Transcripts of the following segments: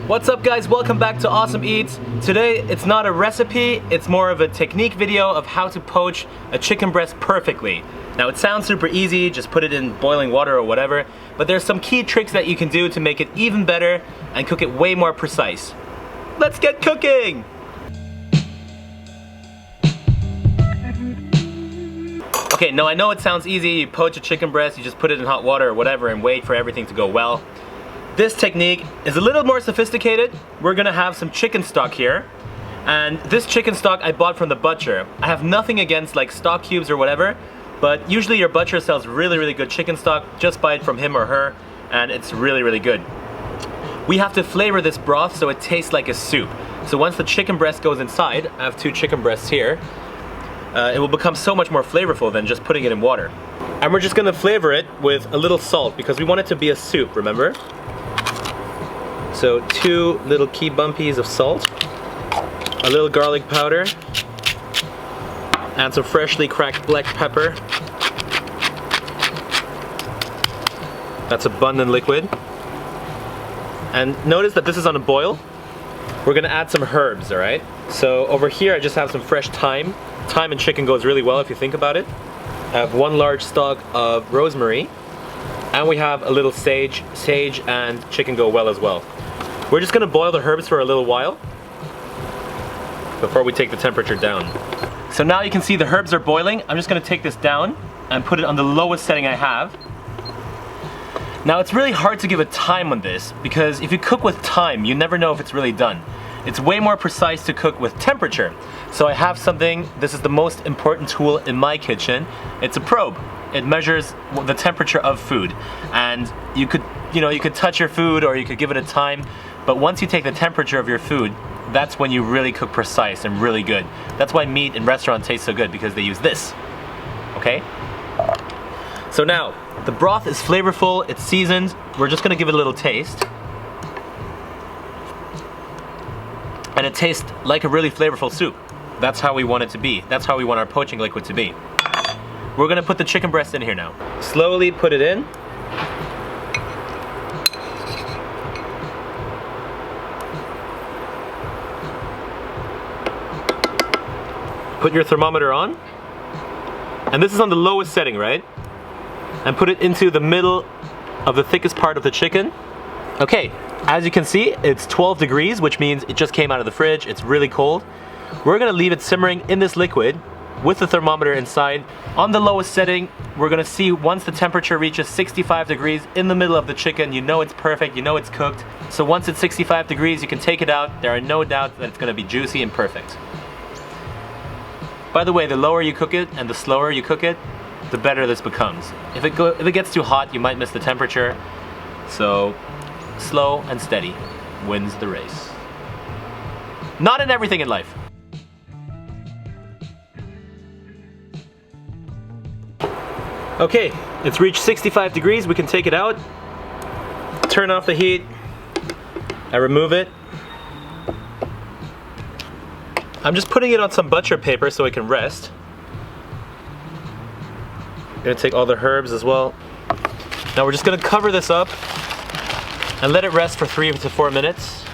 What's up guys, welcome back to Awesome Eats. Today it's not a recipe, it's more of a technique video of how to poach a chicken breast perfectly. Now it sounds super easy, just put it in boiling water or whatever, but there's some key tricks that you can do to make it even better and cook it way more precise. Let's get cooking! Okay, now I know it sounds easy, you poach a chicken breast, you just put it in hot water or whatever and wait for everything to go well. This technique is a little more sophisticated. We're gonna have some chicken stock here. And this chicken stock I bought from the butcher. I have nothing against like stock cubes or whatever, but usually your butcher sells really good chicken stock. Just buy it from him or her, and it's really good. We have to flavor this broth so it tastes like a soup. So once the chicken breast goes inside, I have 2 chicken breasts here, it will become so much more flavorful than just putting it in water. And we're just gonna flavor it with a little salt because we want it to be a soup, remember? So 2 little key bumpies of salt, a little garlic powder, and some freshly cracked black pepper. That's abundant liquid. And notice that this is on a boil. We're gonna add some herbs, all right? So over here I just have some fresh thyme. Thyme and chicken goes really well if you think about it. I have 1 large stalk of rosemary, and we have a little sage. Sage and chicken go well as well. We're just gonna boil the herbs for a little while before we take the temperature down. So now you can see the herbs are boiling. I'm just gonna take this down and put it on the lowest setting I have. Now it's really hard to give a time on this because if you cook with time, you never know if it's really done. It's way more precise to cook with temperature. So I have something, this is the most important tool in my kitchen. It's a probe. It measures the temperature of food. And you could touch your food or you could give it a time, but once you take the temperature of your food, that's when you really cook precise and really good. That's why meat in restaurants tastes so good, because they use this, okay? So now, the broth is flavorful, it's seasoned. We're just gonna give it a little taste. And it tastes like a really flavorful soup. That's how we want it to be. That's how we want our poaching liquid to be. We're gonna put the chicken breast in here now. Slowly put it in. Put your thermometer on. And this is on the lowest setting, right? And put it into the middle of the thickest part of the chicken. Okay, as you can see, it's 12 degrees, which means it just came out of the fridge. It's really cold. We're gonna leave it simmering in this liquid with the thermometer inside. On the lowest setting, we're gonna see once the temperature reaches 65 degrees in the middle of the chicken, you know it's perfect, you know it's cooked. So once it's 65 degrees, you can take it out. There are no doubts that it's gonna be juicy and perfect. By the way, the lower you cook it and the slower you cook it, the better this becomes. If it gets too hot, you might miss the temperature. So slow and steady wins the race. Not in everything in life. Okay, it's reached 65 degrees. We can take it out, turn off the heat, and remove it. I'm just putting it on some butcher paper so it can rest. I'm gonna take all the herbs as well. Now we're just gonna cover this up and let it rest for 3 to 4 minutes.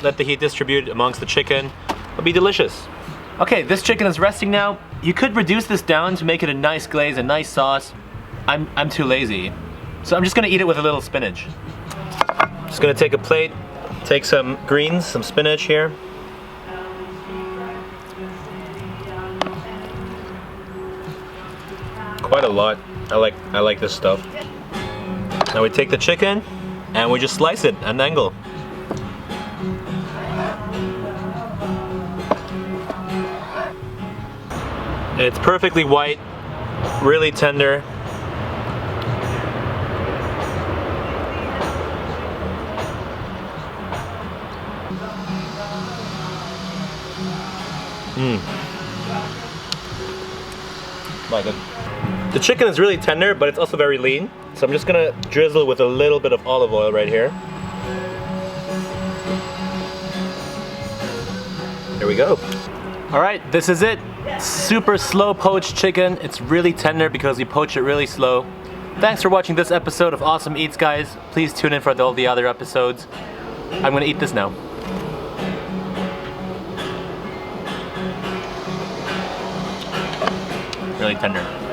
Let the heat distribute amongst the chicken. It'll be delicious. Okay, this chicken is resting now. You could reduce this down to make it a nice glaze, a nice sauce. I'm too lazy. So I'm just gonna eat it with a little spinach. Just gonna take a plate, take some greens, some spinach here. Quite a lot. I like this stuff. Now we take the chicken and we just slice it at an angle. It's perfectly white, really tender. My God. The chicken is really tender, but it's also very lean. So I'm just gonna drizzle with a little bit of olive oil right here. There we go. All right, this is it. Super slow poached chicken. It's really tender because we poach it really slow. Thanks for watching this episode of Awesome Eats, guys. Please tune in for all the other episodes. I'm gonna eat this now. Really tender.